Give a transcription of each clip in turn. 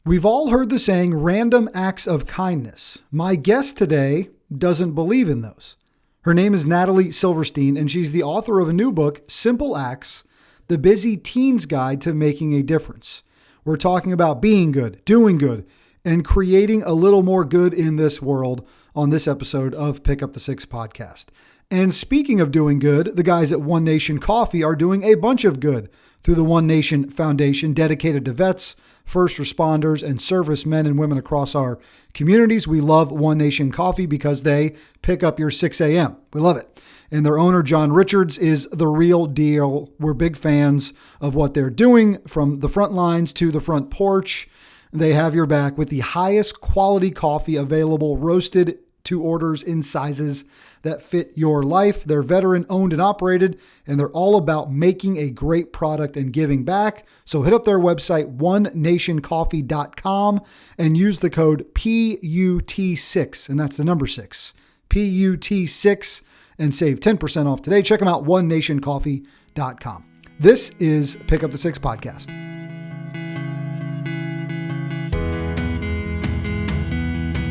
We've all heard the saying, random acts of kindness. My guest today doesn't believe in those. Her name is Natalie Silverstein, and she's the author of a new book, Simple Acts, The Busy Teen's Guide to Making a Difference. We're talking about being good, doing good, and creating a little more good in this world on this episode of Pick Up the Six podcast. And speaking of doing good, the guys at One Nation Coffee are doing a bunch of good through the One Nation Foundation dedicated to vets, first responders, and servicemen and women across our communities. We love One Nation Coffee because they pick up your 6 a.m. We love it. And their owner, John Richards, is the real deal. We're big fans of what they're doing from the front lines to the front porch. They have your back with the highest quality coffee available, roasted to orders in sizes that fit your life. They're veteran owned and operated, and they're all about making a great product and giving back. So hit up their website, onenationcoffee.com, and use the code PUT6, and that's the number 6, PUT6, and save 10% off today. Check them out, onenationcoffee.com. This is Pick Up the Six podcast.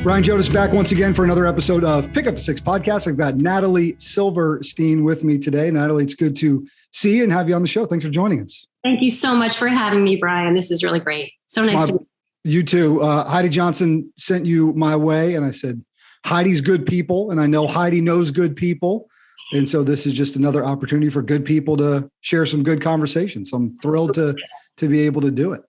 Ryan Jodas back once again for another episode of Pick Up the Six podcast. I've got Natalie Silverstein with me today. Natalie, it's good to see you and have you on the show. Thanks for joining us. Thank you so much for having me, Brian. This is really great. So nice to meet you. You too. Heidi Johnson sent you my way, and I said, Heidi's good people, and I know Heidi knows good people. And so this is just another opportunity for good people to share some good conversations. So I'm thrilled to be able to do it.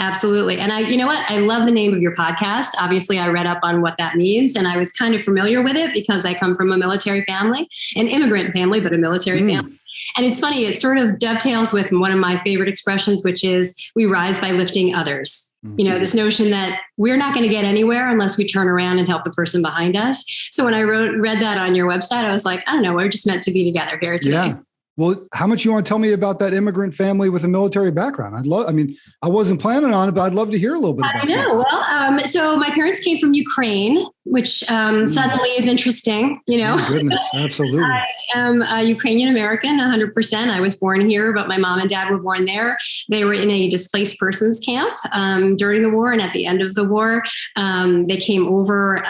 Absolutely. And you know what? I love the name of your podcast. Obviously, I read up on what that means, and I was kind of familiar with it because I come from a military family, an immigrant family, but a military family. And it's funny, it sort of dovetails with one of my favorite expressions, which is we rise by lifting others. You know, this notion that we're not going to get anywhere unless we turn around and help the person behind us. So when I read that on your website, I was like, I don't know, we're just meant to be together here today. Yeah. Well, how much you want to tell me about that immigrant family with a military background? I wasn't planning on it, but I'd love to hear a little bit about it. I know. Well, so my parents came from Ukraine, which suddenly is interesting, you know. Oh, goodness, absolutely. I am a Ukrainian American, 100%. I was born here, but my mom and dad were born there. They were in a displaced persons camp during the war. And at the end of the war, they came over.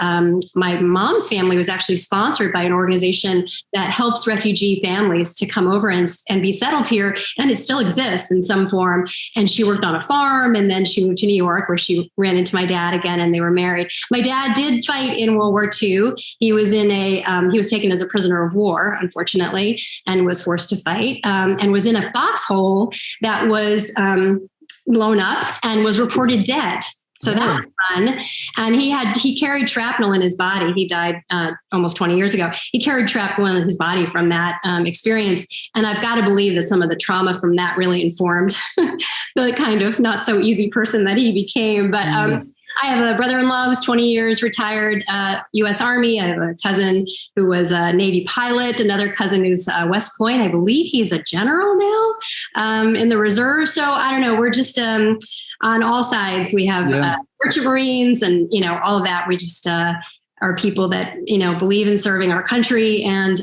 My mom's family was actually sponsored by an organization that helps refugee families to come over and be settled here. And it still exists in some form. And she worked on a farm, and then she moved to New York, where she ran into my dad again, and they were married. My dad did fight in World War II. He was he was taken as a prisoner of war, unfortunately, and was forced to fight, and was in a foxhole that was blown up and was reported dead. So that was fun. And he carried shrapnel in his body. He died almost 20 years ago. He carried shrapnel in his body from that experience. And I've got to believe that some of the trauma from that really informed the kind of not so easy person that he became. But I have a brother-in-law who's 20 years retired U.S. Army. I have a cousin who was a Navy pilot, another cousin who's West Point. I believe he's a general now in the reserve. So I don't know. We're just on all sides. We have merchant Marines and, you know, all of that. We just are people that, you know, believe in serving our country. And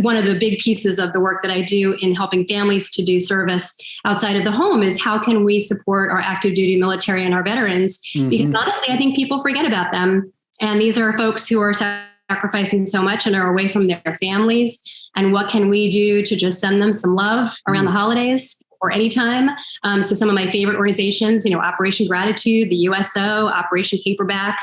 one of the big pieces of the work that I do in helping families to do service outside of the home is how can we support our active duty military and our veterans? Because honestly, I think people forget about them. And these are folks who are sacrificing so much and are away from their families. And what can we do to just send them some love around the holidays or anytime? So some of my favorite organizations, you know, Operation Gratitude, the USO, Operation Paperback,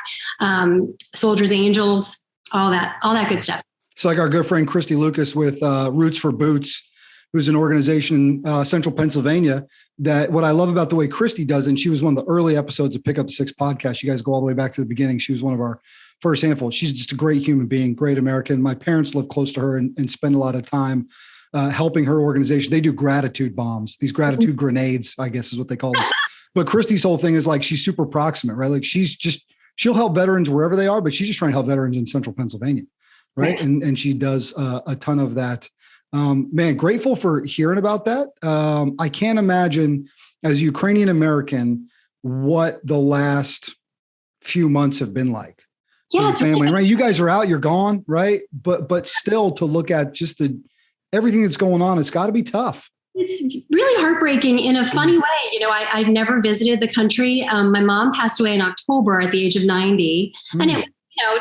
Soldiers Angels, all that good stuff. It's like our good friend Christy Lucas with Roots for Boots, who's an organization in central Pennsylvania. That what I love about the way Christy does, and she was one of the early episodes of Pick Up the Six podcast. You guys go all the way back to the beginning. She was one of our first handful. She's just a great human being, great American. My parents live close to her and spend a lot of time helping her organization. They do gratitude bombs, these gratitude grenades, I guess is what they call them. But Christy's whole thing is like, she's super proximate, right? Like she'll help veterans wherever they are, but she's just trying to help veterans in central Pennsylvania. Right. And she does a ton of that. Man, grateful for hearing about that. I can't imagine as a Ukrainian American, what the last few months have been like. Yeah, family, right? You guys are out, you're gone, right? But still to look at just everything that's going on, it's got to be tough. It's really heartbreaking in a funny way. I've never visited the country. My mom passed away in October at the age of 90. And it was,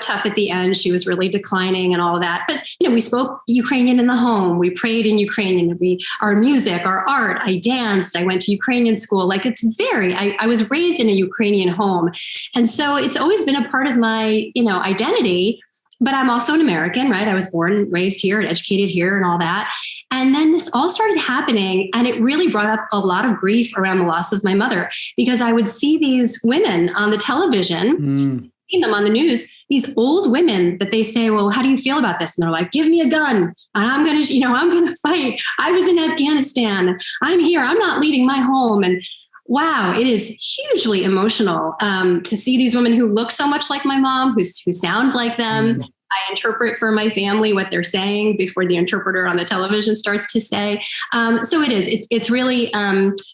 tough at the end. She was really declining and all of that. But, we spoke Ukrainian in the home. We prayed in Ukrainian. Our music, our art, I danced. I went to Ukrainian school. Like I was raised in a Ukrainian home. And so it's always been a part of my, identity. But I'm also an American, right? I was born and raised here and educated here and all that. And then this all started happening, and it really brought up a lot of grief around the loss of my mother, because I would see these women on the television, seeing them on the news, these old women that they say, well, how do you feel about this? And they're like, give me a gun and I'm going to fight. I was in Afghanistan. I'm here. I'm not leaving my home. And wow, it is hugely emotional to see these women who look so much like my mom, who sound like them. I interpret for my family what they're saying before the interpreter on the television starts to say. So it is. It's really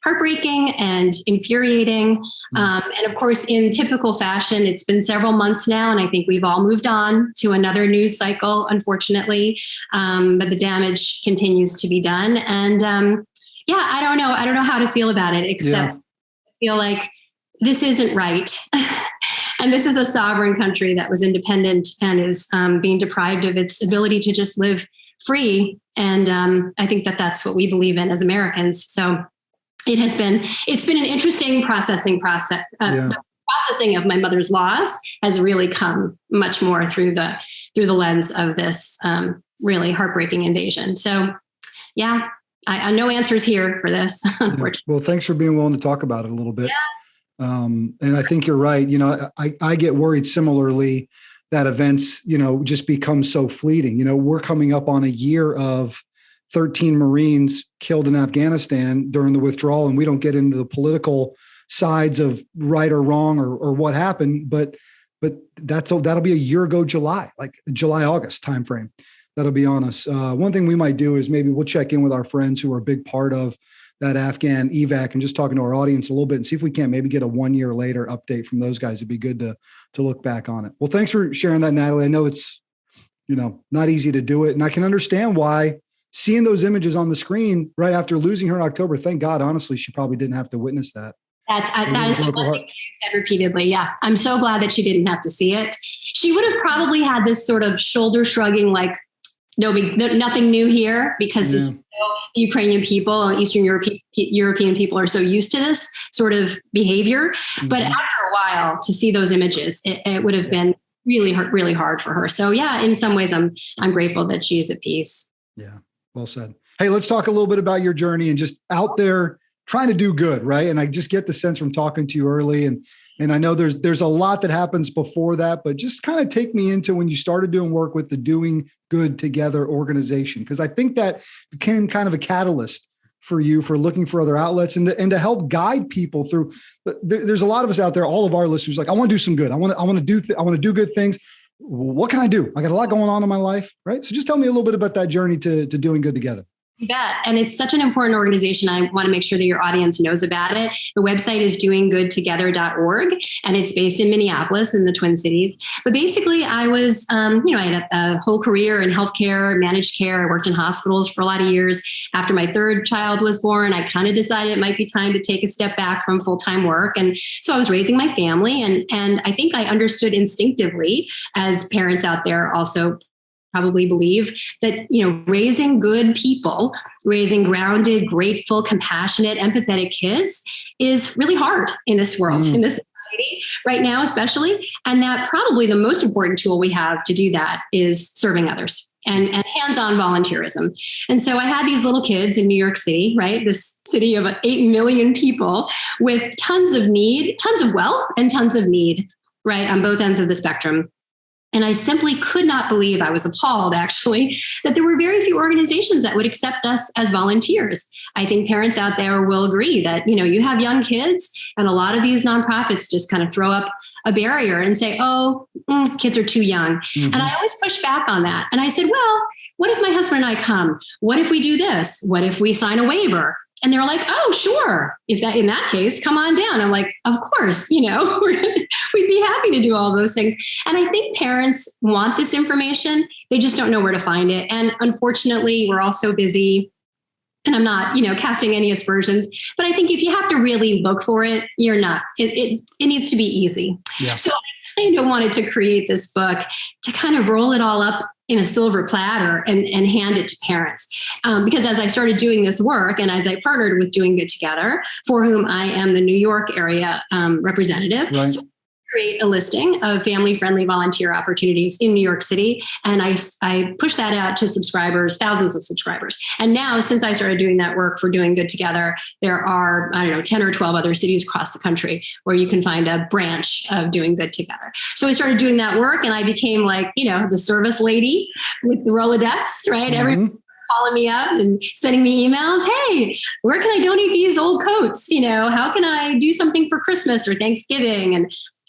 heartbreaking and infuriating. And of course, in typical fashion, it's been several months now, and I think we've all moved on to another news cycle, unfortunately. But the damage continues to be done. And I don't know. I don't know how to feel about it, except feel like this isn't right. And this is a sovereign country that was independent and is being deprived of its ability to just live free. And I think that that's what we believe in as Americans. So it's been an interesting processing process. The processing of my mother's loss has really come much more through the lens of this really heartbreaking invasion. So I no answers here for this, unfortunately. Well, thanks for being willing to talk about it a little bit. And I think you're right. I get worried similarly that events, just become so fleeting. We're coming up on a year of 13 Marines killed in Afghanistan during the withdrawal, and we don't get into the political sides of right or wrong or what happened, but that'll be a year ago, August timeframe. That'll be on us. One thing we might do is maybe we'll check in with our friends who are a big part of that Afghan evac and just talking to our audience a little bit and see if we can't maybe get a 1 year later update from those guys. It'd be good to look back on it. Well, thanks for sharing that, Natalie. I know it's, not easy to do it. And I can understand why seeing those images on the screen right after losing her in October, thank God, honestly, she probably didn't have to witness that. That is the one thing I've said repeatedly. Yeah. I'm so glad that she didn't have to see it. She would have probably had this sort of shoulder shrugging, like, nothing new here, because the Ukrainian people, Eastern European people are so used to this sort of behavior. But after a while, to see those images, it would have been really, really hard for her. So in some ways, I'm grateful that she is at peace. Yeah, well said. Hey, let's talk a little bit about your journey and just out there trying to do good, right? And I just get the sense from talking to you early, and I know there's a lot that happens before that, but just kind of take me into when you started doing work with the Doing Good Together organization, because I think that became kind of a catalyst for you for looking for other outlets and to help guide people through. There's a lot of us out there, all of our listeners, like, I want to do some good. I want to do good things. What can I do? I got a lot going on in my life, right? So just tell me a little bit about that journey to Doing Good Together. You bet. And it's such an important organization. I want to make sure that your audience knows about it. The website is doinggoodtogether.org, and it's based in Minneapolis in the Twin Cities. But basically, I was, I had a whole career in healthcare, managed care. I worked in hospitals for a lot of years. After my third child was born, I kind of decided it might be time to take a step back from full-time work. And so I was raising my family. And I think I understood instinctively, as parents out there also probably believe, that, raising good people, raising grounded, grateful, compassionate, empathetic kids is really hard in this world, in this society right now, especially. And that probably the most important tool we have to do that is serving others and hands-on volunteerism. And so I had these little kids in New York City, right? This city of 8 million people with tons of need, tons of wealth, and tons of need, right? On both ends of the spectrum. And I simply could not believe, I was appalled actually, that there were very few organizations that would accept us as volunteers. I think parents out there will agree that, you have young kids, and a lot of these nonprofits just kind of throw up a barrier and say, kids are too young. Mm-hmm. And I always push back on that. And I said, well, what if my husband and I come? What if we do this? What if we sign a waiver? And they're like, oh, sure. In that case, come on down. I'm like, of course, we'd be happy to do all those things. And I think parents want this information. They just don't know where to find it. And unfortunately, we're all so busy. And I'm not, casting any aspersions, but I think if you have to really look for it, you're not. It needs to be easy. Yeah. So I kind of wanted to create this book to kind of roll it all up in a silver platter and hand it to parents. Because as I started doing this work and as I partnered with Doing Good Together, for whom I am the New York area representative, right. So create a listing of family-friendly volunteer opportunities in New York City. And I pushed that out to subscribers, thousands of subscribers. And now, since I started doing that work for Doing Good Together, there are, 10 or 12 other cities across the country where you can find a branch of Doing Good Together. So I started doing that work and I became like, the service lady with the Rolodex, right? Mm-hmm. Everyone calling me up and sending me emails. Hey, where can I donate these old coats? How can I do something for Christmas or Thanksgiving?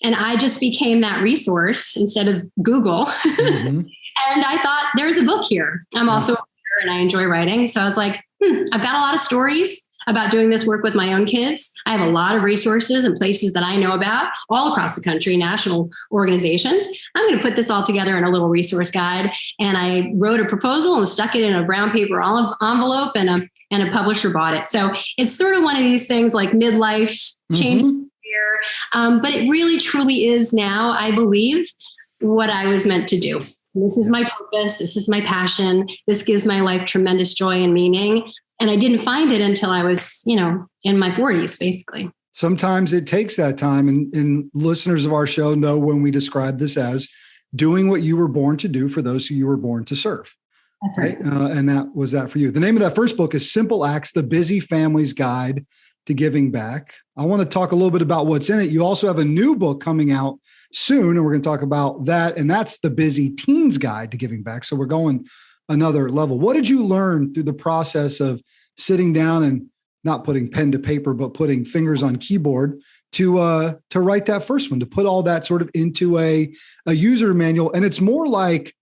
And I just became that resource instead of Google. Mm-hmm. And I thought, there's a book here. I'm also a writer and I enjoy writing. So I was like, I've got a lot of stories about doing this work with my own kids. I have a lot of resources and places that I know about all across the country, national organizations. I'm going to put this all together in a little resource guide. And I wrote a proposal and stuck it in a brown paper envelope and a publisher bought it. So it's sort of one of these things like midlife change. Mm-hmm. But it really, truly is now, I believe, what I was meant to do. This is my purpose. This is my passion. This gives my life tremendous joy and meaning. And I didn't find it until I was, in my 40s, basically. Sometimes it takes that time. And listeners of our show know when we describe this as doing what you were born to do for those who you were born to serve. That's right. And that was that for you. The name of that first book is Simple Acts, The Busy Family's Guide to Giving Back. I want to talk a little bit about what's in it. You also have a new book coming out soon, and we're going to talk about that. And that's The Busy Teen's Guide to Giving Back. So we're going another level. What did you learn through the process of sitting down and not putting pen to paper, but putting fingers on keyboard to write that first one, to put all that sort of into a user manual? And it's more like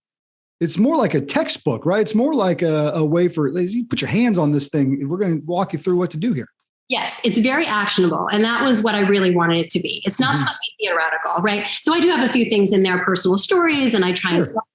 a textbook, right? It's more like a way for you put your hands on this thing. We're going to walk you through what to do here. Yes, it's very actionable. And that was what I really wanted it to be. It's not supposed to be theoretical, right? So I do have a few things in there, personal stories, and I try and start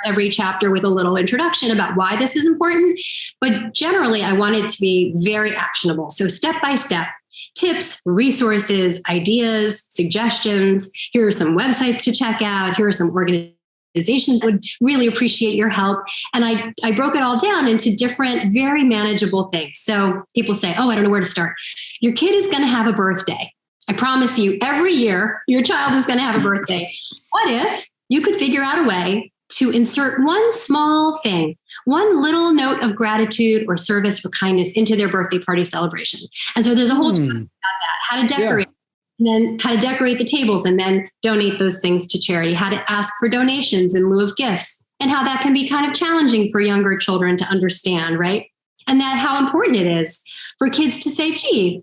every chapter with a little introduction about why this is important. But generally, I want it to be very actionable. So step by step, tips, resources, ideas, suggestions. Here are some websites to check out. Here are some organizations that would really appreciate your help. And I broke it all down into different, very manageable things. So people say, I don't know where to start. Your kid is going to have a birthday. I promise you, every year, your child is going to have a birthday. What if you could figure out a way to insert one small thing, one little note of gratitude or service or kindness into their birthday party celebration? And so there's a whole chapter about that, how to decorate. Yeah. And then how to decorate the tables and then donate those things to charity, how to ask for donations in lieu of gifts, and how that can be kind of challenging for younger children to understand, right? And that how important it is for kids to say, gee,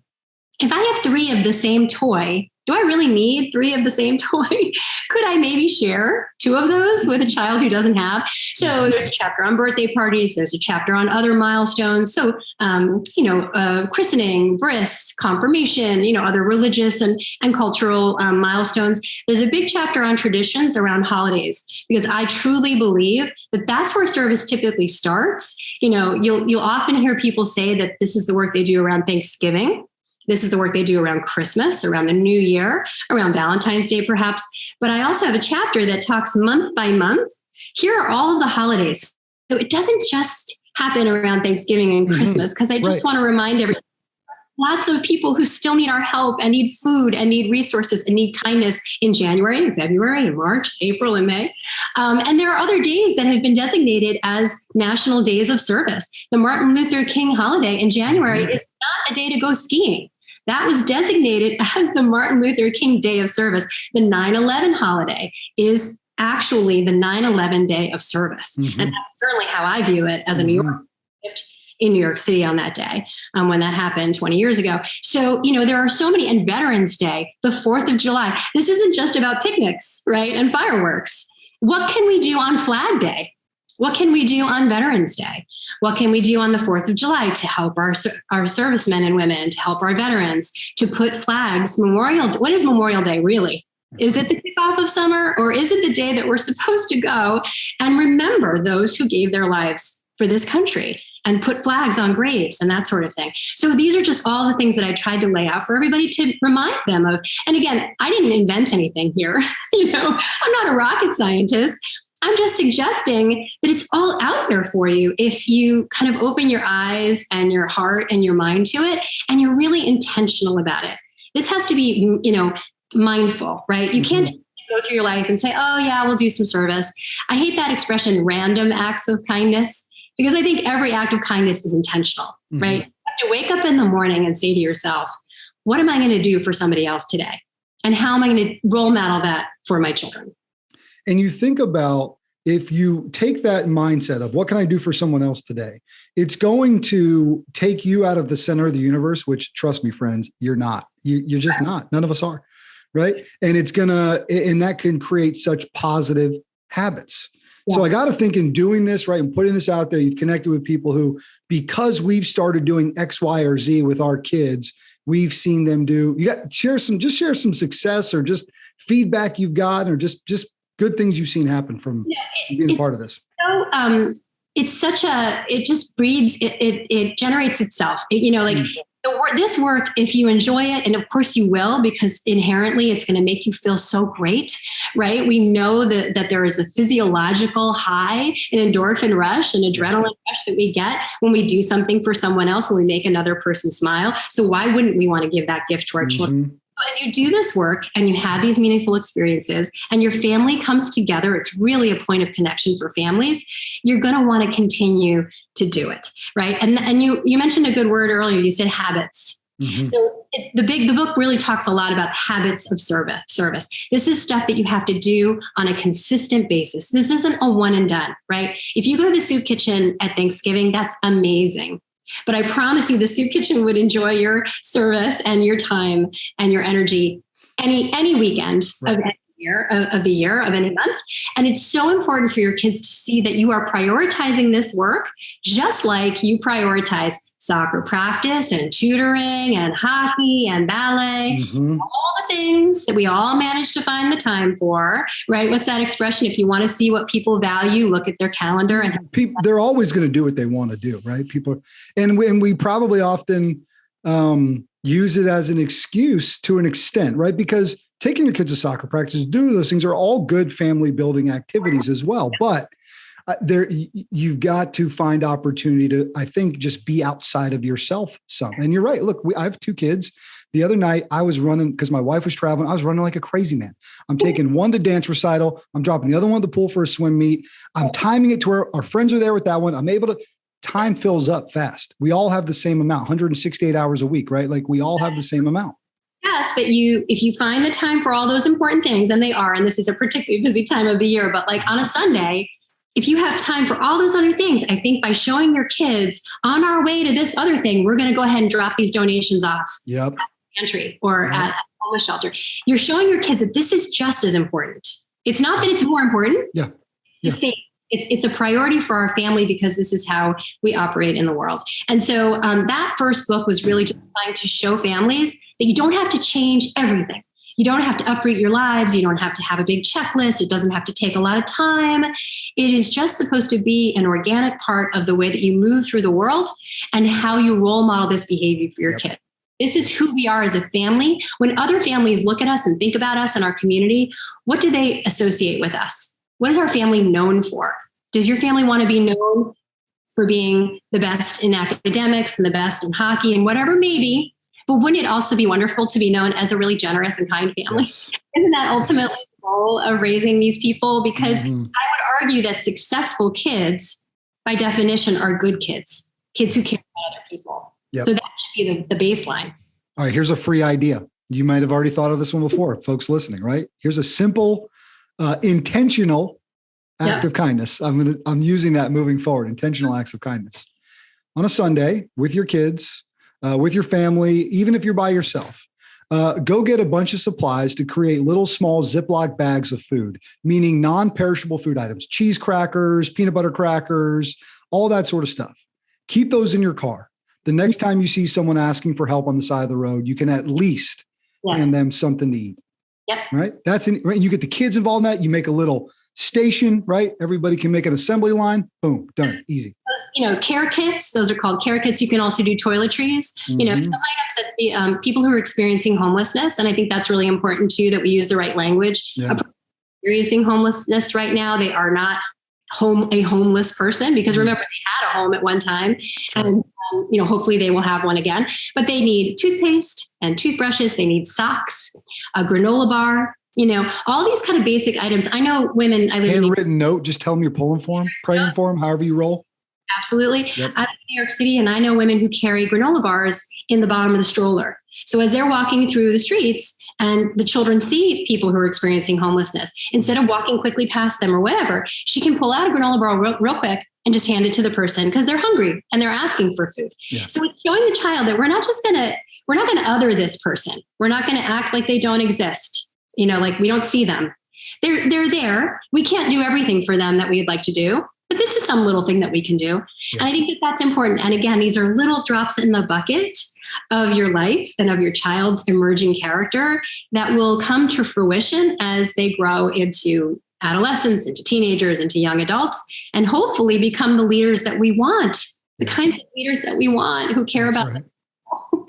if I have 3 of the same toy, do I really need 3 of the same toy? Could I maybe share 2 of those with a child who doesn't have? So there's a chapter on birthday parties. There's a chapter on other milestones. So, christening, bris, confirmation, other religious and cultural milestones. There's a big chapter on traditions around holidays, because I truly believe that that's where service typically starts. You'll often hear people say that this is the work they do around Thanksgiving. This is the work they do around Christmas, around the New Year, around Valentine's Day, perhaps. But I also have a chapter that talks month by month. Here are all of the holidays. So it doesn't just happen around Thanksgiving and Christmas, because I just want to remind everyone, lots of people who still need our help and need food and need resources and need kindness in January and February and March, April and May. And there are other days that have been designated as national days of service. The Martin Luther King holiday in January is not a day to go skiing. That was designated as the Martin Luther King Day of Service. The 9/11 holiday is actually the 9/11 Day of Service. And that's certainly how I view it as a New Yorker in New York City on that day, when that happened 20 years ago. So, there are so many, and Veterans Day, the 4th of July. This isn't just about picnics, right? And fireworks. What can we do on Flag Day? What can we do on Veterans Day? What can we do on the 4th of July to help our servicemen and women, to help our veterans, to put flags? Memorial Day. What is Memorial Day really? Is it the kickoff of summer, or is it the day that we're supposed to go and remember those who gave their lives for this country? and put flags on graves and that sort of thing. So these are just all the things that I tried to lay out for everybody to remind them of. And again, I didn't invent anything here. I'm not a rocket scientist. I'm just suggesting that it's all out there for you if you kind of open your eyes and your heart and your mind to it, and you're really intentional about it. This has to be, mindful, right? You can't go through your life and say, oh yeah, we'll do some service. I hate that expression, random acts of kindness, because I think every act of kindness is intentional, right? You have to wake up in the morning and say to yourself, what am I going to do for somebody else today? And how am I going to role model that for my children? And you think about, if you take that mindset of what can I do for someone else today, it's going to take you out of the center of the universe, which, trust me, friends, you're not. You're just not. None of us are. Right. And and that can create such positive habits. Yes. So I got to think, in doing this, right, and putting this out there, you've connected with people who, because we've started doing X, Y, or Z with our kids, we've seen them do. You got share some success, or just feedback you've gotten, or just good things you've seen happen from being a part of this. So it just breeds, it generates itself. This work, if you enjoy it, and of course you will, because inherently it's going to make you feel so great, right? We know that there is a physiological high, an endorphin rush, an adrenaline rush that we get when we do something for someone else, when we make another person smile. So why wouldn't we want to give that gift to our children? As you do this work and you have these meaningful experiences and your family comes together, it's really a point of connection for families. You're going to want to continue to do it, right? And you mentioned a good word earlier. You said habits. So the book really talks a lot about habits of service. This is stuff that you have to do on a consistent basis. This isn't a one and done, right? If you go to the soup kitchen at Thanksgiving, that's amazing. But I promise you, the soup kitchen would enjoy your service and your time and your energy any weekend of any year, of the year, of any month. And it's so important for your kids to see that you are prioritizing this work, just like you prioritize soccer practice and tutoring and hockey and ballet, all the things that we all manage to find the time for, right? What's that expression? If you want to see what people value, look at their calendar. And they're always going to do what they want to do, right? People, and we probably often use it as an excuse to an extent, right? Because taking your kids to soccer practice, doing those things are all good family building activities as well. But you've got to find opportunity to, I think, just be outside of yourself some. And you're right. Look, I have two kids. The other night I was running because my wife was traveling. I was running like a crazy man. I'm taking one to dance recital. I'm dropping the other one to the pool for a swim meet. I'm timing it to where our friends are there with that one. I'm able to, time fills up fast. We all have the same amount, 168 hours a week, right? Like we all have the same amount. Yes, that if you find the time for all those important things, and they are, and this is a particularly busy time of the year, but like on a Sunday, if you have time for all those other things, I think by showing your kids on our way to this other thing, we're going to go ahead and drop these donations off at the pantry or at a homeless shelter. You're showing your kids that this is just as important. It's not that it's more important. It's the same. It's a priority for our family because this is how we operate in the world. And so that first book was really just trying to show families that you don't have to change everything. You don't have to uproot your lives. You don't have to have a big checklist. It doesn't have to take a lot of time. It is just supposed to be an organic part of the way that you move through the world and how you role model this behavior for your kids. This is who we are as a family. When other families look at us and think about us and our community, what do they associate with us? What is our family known for? Does your family want to be known for being the best in academics and the best in hockey and whatever maybe? But wouldn't it also be wonderful to be known as a really generous and kind family? Yes. Isn't that ultimately the goal of raising these people? Because I would argue that successful kids, by definition, are good kids who care about other people. So that should be the baseline. All right, here's a free idea. You might have already thought of this one before, folks listening, right? Here's a simple, intentional act of kindness. I'm using that moving forward, intentional acts of kindness. On a Sunday with your kids, with your family, even if you're by yourself, go get a bunch of supplies to create little small Ziploc bags of food, meaning non-perishable food items, cheese crackers, peanut butter crackers, all that sort of stuff. Keep those in your car. The next time you see someone asking for help on the side of the road, you can at least hand them something to eat. Right? Right. You get the kids involved in that. You make a little station, right? Everybody can make an assembly line. Boom, done. Easy. Care kits, those are called care kits. You can also do toiletries, some items that the people who are experiencing homelessness. And I think that's really important too, that we use the right language. Yeah. Experiencing homelessness right now, they are not a homeless person, because remember, they had a home at one time, and hopefully they will have one again, but they need toothpaste and toothbrushes. They need socks, a granola bar, all these kind of basic items. I know women. Handwritten note. Just tell them you're pulling for them, praying for them, however you roll. Absolutely. Yep. I live in New York City, and I know women who carry granola bars in the bottom of the stroller. So as they're walking through the streets and the children see people who are experiencing homelessness, instead of walking quickly past them or whatever, she can pull out a granola bar real quick and just hand it to the person because they're hungry and they're asking for food. Yeah. So it's showing the child that we're not going to other this person. We're not going to act like they don't exist. Like we don't see them. They're there. We can't do everything for them that we'd like to do, but this is some little thing that we can do. Yeah. And I think that that's important. And again, these are little drops in the bucket of your life and of your child's emerging character that will come to fruition as they grow into adolescents, into teenagers, into young adults, and hopefully become the leaders that we want, the kinds of leaders that we want who care about them.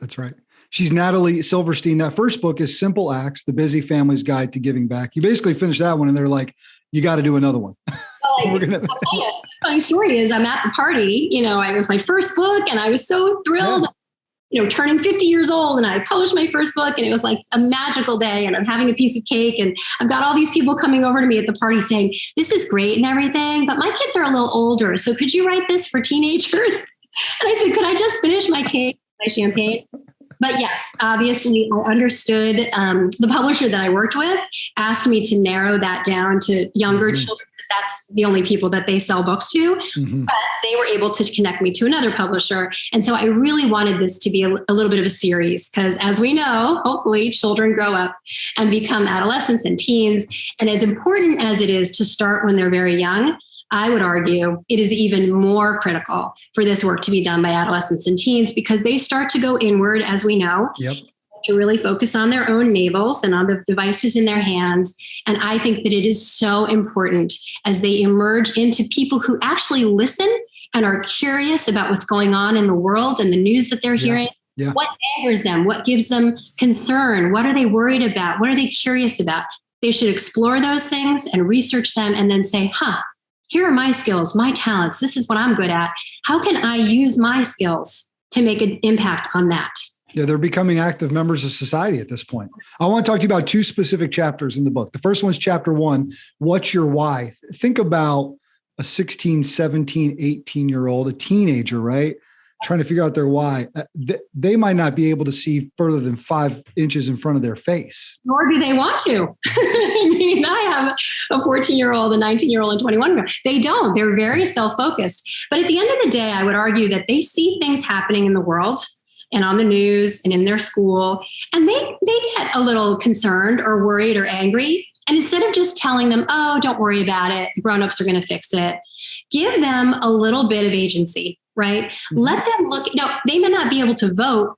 That's right. She's Natalie Silverstein. That first book is Simple Acts, The Busy Family's Guide to Giving Back. You basically finished that one and they're like, you got to do another one. I'll tell you, funny story is I'm at the party, it was my first book and I was so thrilled. Yeah. Turning 50 years old, and I published my first book, and it was like a magical day, and I'm having a piece of cake, and I've got all these people coming over to me at the party saying, this is great and everything, but my kids are a little older, so could you write this for teenagers? And I said, could I just finish my cake, my champagne? But yes, obviously I understood. The publisher that I worked with asked me to narrow that down to younger children, because that's the only people that they sell books to. But they were able to connect me to another publisher. And so I really wanted this to be a little bit of a series, because as we know, hopefully children grow up and become adolescents and teens. And as important as it is to start when they're very young, I would argue it is even more critical for this work to be done by adolescents and teens, because they start to go inward, as we know, to really focus on their own navels and on the devices in their hands. And I think that it is so important as they emerge into people who actually listen and are curious about what's going on in the world and the news that they're hearing. Yeah. What angers them? What gives them concern? What are they worried about? What are they curious about? They should explore those things and research them and then say, here are my skills, my talents. This is what I'm good at. How can I use my skills to make an impact on that? Yeah, they're becoming active members of society at this point. I want to talk to you about two specific chapters in the book. The first one's chapter 1, What's Your Why? Think about a 16, 17, 18-year-old, a teenager, right? Trying to figure out their why. They might not be able to see further than 5 inches in front of their face. Nor do they want to. I mean, I have a 14-year-old, a 19-year-old, and 21-year-old. They don't. They're very self-focused. But at the end of the day, I would argue that they see things happening in the world and on the news and in their school, and they get a little concerned or worried or angry. And instead of just telling them, oh, don't worry about it, the grown-ups are going to fix it, give them a little bit of agency. Right? Let them look. Now, they may not be able to vote,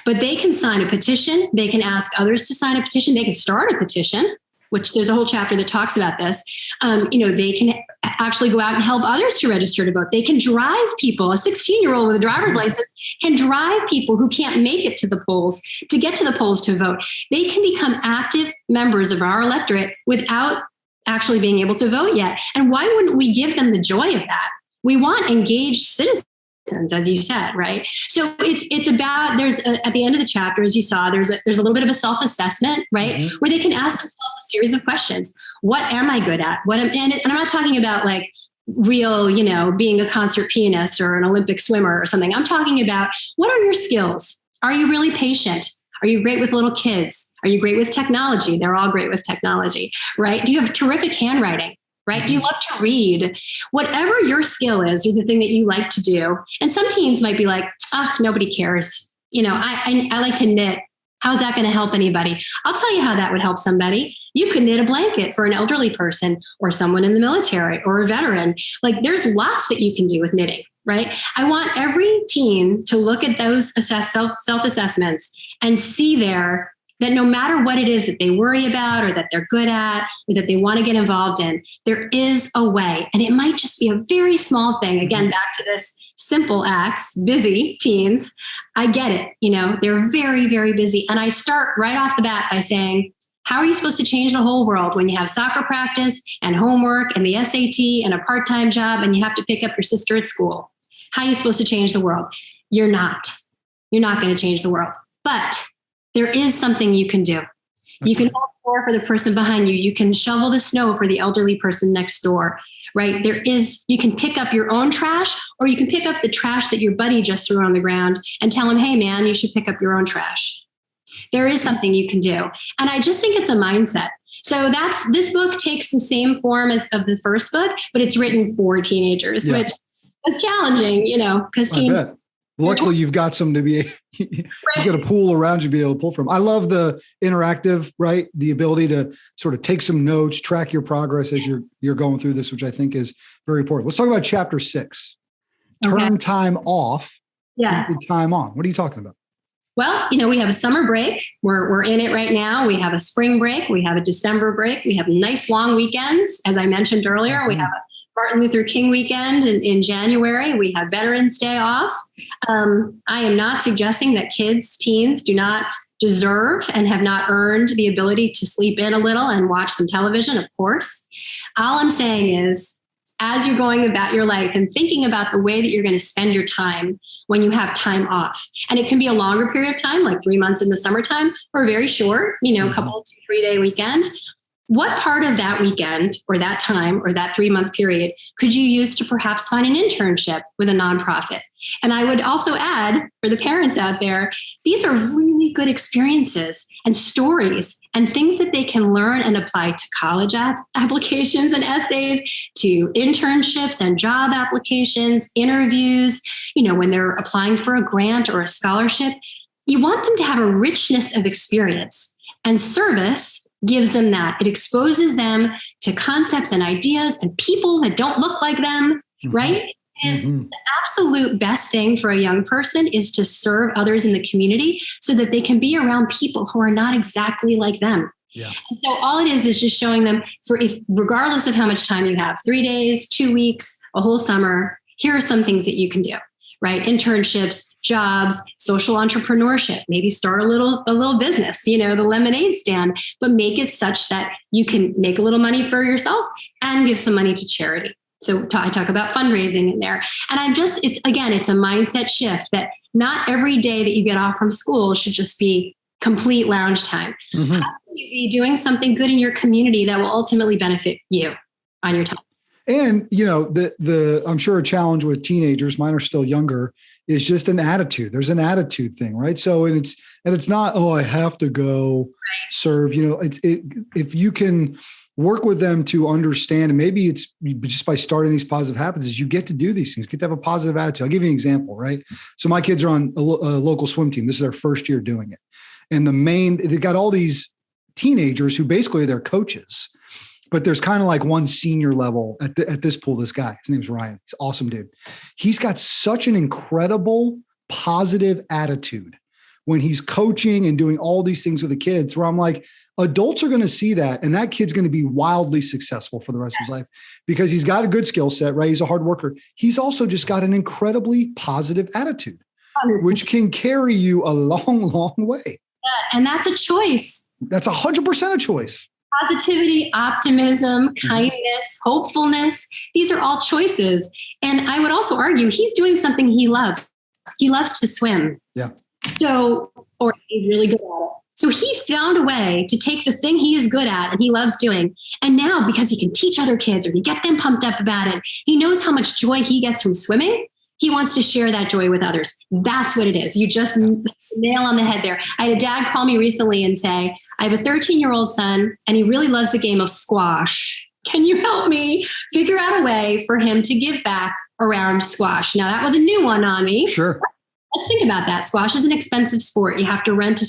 but they can sign a petition. They can ask others to sign a petition. They can start a petition, which there's a whole chapter that talks about this. They can actually go out and help others to register to vote. They can drive people. A 16-year-old with a driver's license can drive people who can't make it to the polls to get to the polls to vote. They can become active members of our electorate without actually being able to vote yet. And why wouldn't we give them the joy of that? We want engaged citizens, as you said, right? So it's about, there's at the end of the chapter, as you saw, there's a little bit of a self-assessment, right? Where they can ask themselves a series of questions. What am I good at? And I'm not talking about like real, being a concert pianist or an Olympic swimmer or something. I'm talking about, what are your skills? Are you really patient? Are you great with little kids? Are you great with technology? They're all great with technology, right? Do you have terrific handwriting? Right? Do you love to read? Whatever your skill is, or the thing that you like to do. And some teens might be like, nobody cares. I like to knit. How's that going to help anybody? I'll tell you how that would help somebody. You could knit a blanket for an elderly person or someone in the military or a veteran. Like, there's lots that you can do with knitting, right? I want every teen to look at those self-assessments and see there, that no matter what it is that they worry about or that they're good at or that they want to get involved in, there is a way. And it might just be a very small thing. Again, back to this simple acts, busy teens. I get it. They're very, very busy. And I start right off the bat by saying, how are you supposed to change the whole world when you have soccer practice and homework and the SAT and a part-time job and you have to pick up your sister at school? How are you supposed to change the world? You're not. You're not going to change the world. But there is something you can do. You can hold the door for the person behind you. You can shovel the snow for the elderly person next door, right? You can pick up your own trash, or you can pick up the trash that your buddy just threw on the ground and tell him, hey man, you should pick up your own trash. There is something you can do. And I just think it's a mindset. So this book takes the same form as of the first book, but it's written for teenagers, which is challenging, because teens. Luckily, you've got some to be, you've got a pool around you to be able to pull from. I love the interactive, right? The ability to sort of take some notes, track your progress as you're going through this, which I think is very important. Let's talk about chapter 6, turn time off, time on. What are you talking about? Well, we have a summer break. We're in it right now. We have a spring break. We have a December break. We have nice long weekends. As I mentioned earlier, we have a Martin Luther King weekend in January. We have Veterans Day off. I am not suggesting that teens do not deserve and have not earned the ability to sleep in a little and watch some television, of course. All I'm saying is, as you're going about your life and thinking about the way that you're going to spend your time when you have time off. And it can be a longer period of time, like 3 months in the summertime, or very short, a couple 2-3 day weekend. What part of that weekend or that time or that 3-month period could you use to perhaps find an internship with a nonprofit? And I would also add, for the parents out there, these are really good experiences and stories and things that they can learn and apply to college applications and essays, to internships and job applications, interviews, when they're applying for a grant or a scholarship. You want them to have a richness of experience, and service gives them that. It exposes them to concepts and ideas and people that don't look like them, right? The absolute best thing for a young person is to serve others in the community so that they can be around people who are not exactly like them. Yeah. And so all it is just showing them, regardless of how much time you have, 3 days, 2 weeks, a whole summer, here are some things that you can do, right? Internships, jobs, social entrepreneurship, maybe start a little business, the lemonade stand, but make it such that you can make a little money for yourself and give some money to charity. So I talk about fundraising in there. And it's a mindset shift that not every day that you get off from school should just be complete lounge time. How can you be doing something good in your community that will ultimately benefit you on your time? And, I'm sure a challenge with teenagers, mine are still younger, is just an attitude. There's an attitude thing, right? So, it's not, I have to go serve, if you can work with them to understand, and maybe it's just by starting these positive habits, is you get to do these things, you get to have a positive attitude. I'll give you an example, right? So my kids are on a local swim team. This is their first year doing it. And they've got all these teenagers who basically are their coaches. But there's kind of like one senior level at this pool, this guy, his name's Ryan. He's an awesome dude. He's got such an incredible positive attitude when he's coaching and doing all these things with the kids, where I'm like, adults are going to see that. And that kid's going to be wildly successful for the rest of his life because he's got a good skill set, right? He's a hard worker. He's also just got an incredibly positive attitude, 100%. Which can carry you a long, long way. Yeah, and that's a choice. That's 100% a choice. Positivity, optimism, kindness, hopefulness. These are all choices. And I would also argue he's doing something he loves. He loves to swim. Yeah. Or he's really good at it. So he found a way to take the thing he is good at and he loves doing. And now, because he can teach other kids or he get them pumped up about it, he knows how much joy he gets from swimming. He wants to share that joy with others. That's what it is. You just nail on the head there. I had a dad call me recently and say, I have a 13-year-old son and he really loves the game of squash. Can you help me figure out a way for him to give back around squash? Now that was a new one on me. Sure. Let's think about that. Squash is an expensive sport. You have to rent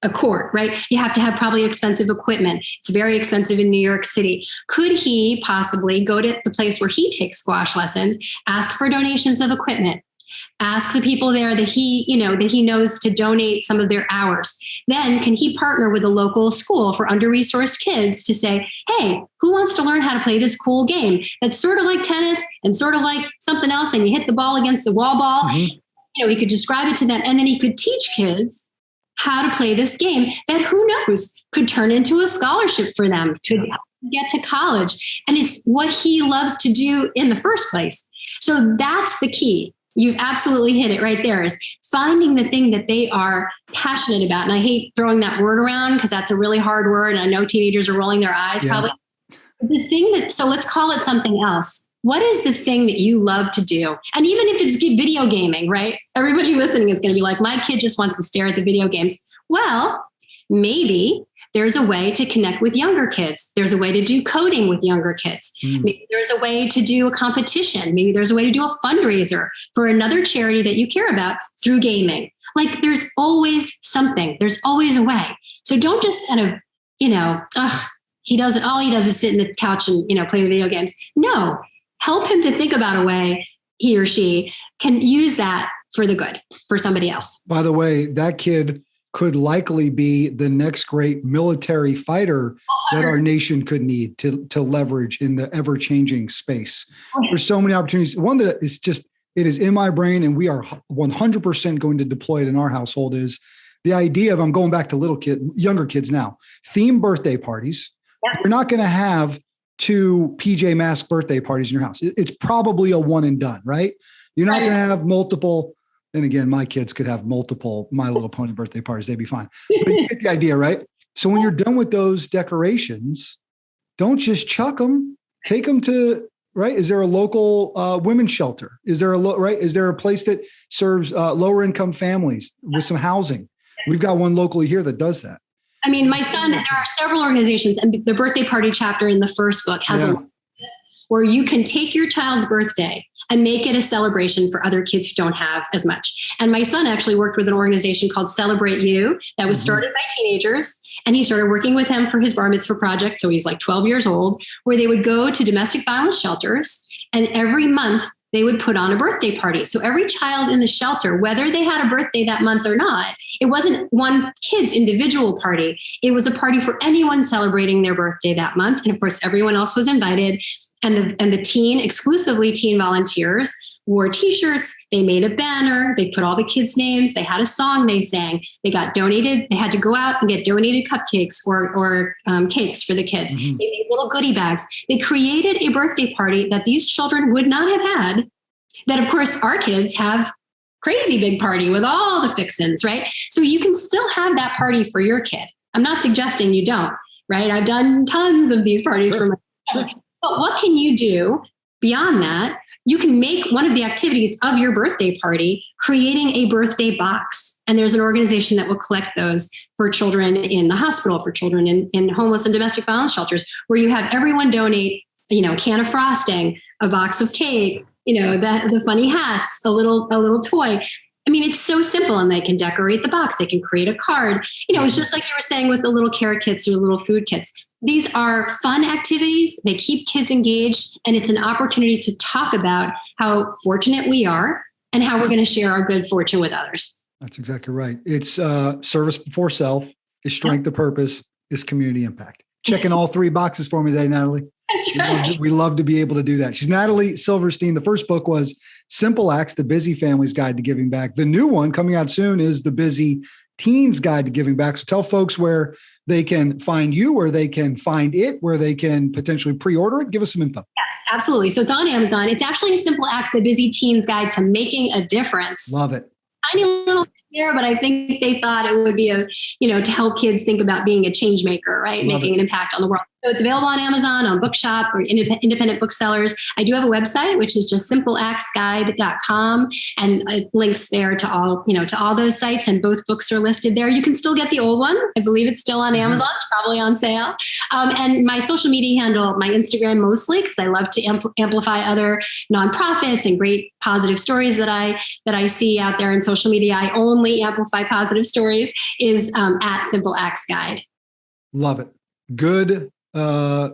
a court, right? You have to have probably expensive equipment. It's very expensive in New York City. Could he possibly go to the place where he takes squash lessons, ask for donations of equipment, Ask the people there that he knows to donate some of their hours. Then can he partner with a local school for under-resourced kids to say, hey, who wants to learn how to play this cool game that's sort of like tennis and sort of like something else, and you hit the ball against the wall ball. He could describe it to them, and then he could teach kids how to play this game that, who knows, could turn into a scholarship for them, could get to college. And it's what he loves to do in the first place. So that's the key. You've absolutely hit it right there, is finding the thing that they are passionate about. And I hate throwing that word around because that's a really hard word. And I know teenagers are rolling their eyes probably. The thing so let's call it something else. What is the thing that you love to do? And even if it's video gaming, right? Everybody listening is going to be like, my kid just wants to stare at the video games. Well, maybe there's a way to connect with younger kids. There's a way to do coding with younger kids. Maybe there's a way to do a competition. Maybe there's a way to do a fundraiser for another charity that you care about through gaming. Like, there's always something. There's always a way. So don't just kind of, all he does is sit in the couch and, play the video games. No, help him to think about a way he or she can use that for the good, for somebody else. By the way, that kid could likely be the next great military fighter that our nation could need to leverage in the ever-changing space. There's so many opportunities. One that is just, it is in my brain, and we are 100% going to deploy it in our household, is the idea of, I'm going back to younger kids now, theme birthday parties. You're not going to have 2 PJ Masks birthday parties in your house. It's probably a one and done, right? You're not going to have multiple. And again, my kids could have multiple My Little Pony birthday parties. They'd be fine. But you get the idea, right? So when you're done with those decorations, don't just chuck them. Take them to, right? Is there a local women's shelter? Is there Is there a place that serves lower income families with some housing? We've got one locally here that does that. I mean, my son, there are several organizations, and the birthday party chapter in the first book has a lot of this, where you can take your child's birthday and make it a celebration for other kids who don't have as much. And my son actually worked with an organization called Celebrate You that was started by teenagers. And he started working with him for his bar mitzvah project. So he's like 12 years old, where they would go to domestic violence shelters. And every month they would put on a birthday party. So every child in the shelter, whether they had a birthday that month or not, it wasn't one kid's individual party. It was a party for anyone celebrating their birthday that month. And of course, everyone else was invited. And the exclusively teen volunteers wore T-shirts. They made a banner. They put all the kids' names. They had a song they sang. They got donated. They had to go out and get donated cupcakes or cakes for the kids. They made little goodie bags. They created a birthday party that these children would not have had. That, of course, our kids have crazy big party with all the fixins, right? So you can still have that party for your kid. I'm not suggesting you don't, right? I've done tons of these parties for my children. But what can you do beyond that? You can make one of the activities of your birthday party creating a birthday box. And there's an organization that will collect those for children in the hospital, for children in homeless and domestic violence shelters, where you have everyone donate, a can of frosting, a box of cake, the funny hats, a little toy. I mean, it's so simple, and they can decorate the box. They can create a card. It's just like you were saying with the little carrot kits or little food kits. These are fun activities. They keep kids engaged, and it's an opportunity to talk about how fortunate we are and how we're going to share our good fortune with others. That's exactly right. It's service before self, is strength of purpose, is community impact. Checking all 3 boxes for me today, Natalie. That's right. We love to be able to do that. She's Natalie Silverstein. The first book was Simple Acts, The Busy Family's Guide to Giving Back. The new one coming out soon is The Busy Teens Guide to Giving Back. So tell folks where they can find you, where they can find it, where they can potentially pre-order it. Give us some info. Yes, absolutely. So it's on Amazon. It's actually Simple Acts, The Busy Teens Guide to Making a Difference. Love it. Tiny little bit there, but I think they thought it would be to help kids think about being a change maker, right? Making an impact on the world. So it's available on Amazon, on Bookshop, or independent booksellers. I do have a website, which is just simpleactsguide.com, and it links there to all those sites, and both books are listed there. You can still get the old one. I believe it's still on Amazon. It's probably on sale. And my social media handle, my Instagram mostly, because I love to amplify other nonprofits and great positive stories that I see out there in social media. I only amplify positive stories, is at Simple Acts Guide. Love it. Good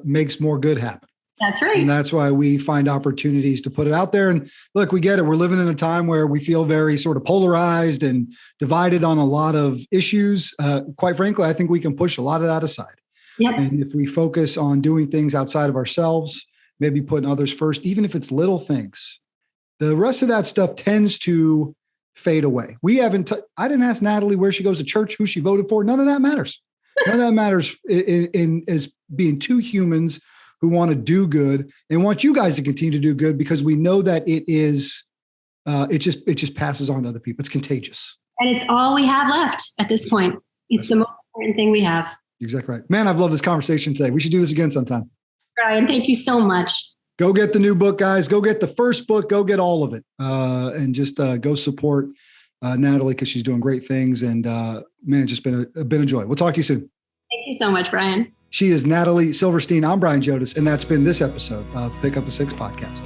makes more good happen. That's right. And that's why we find opportunities to put it out there. And look, we get it. We're living in a time where we feel very sort of polarized and divided on a lot of issues. Quite frankly, I think we can push a lot of that aside. Yep. And if we focus on doing things outside of ourselves, maybe putting others first, even if it's little things, the rest of that stuff tends to fade away. I didn't ask Natalie where she goes to church, who she voted for. None of that matters. None of that matters in as being two humans who want to do good and want you guys to continue to do good, because we know that it just passes on to other people. It's contagious. And it's all we have left at this point. It's the most important thing we have. Exactly right. Man, I've loved this conversation today. We should do this again sometime. Brian, thank you so much. Go get the new book, guys. Go get the first book. Go get all of it. And just go support Natalie, because she's doing great things. And man, it's just been a joy. We'll talk to you soon. Thank you so much, Brian. She is Natalie Silverstein. I'm Brian Jodis, and that's been this episode of Pick Up the Six podcast.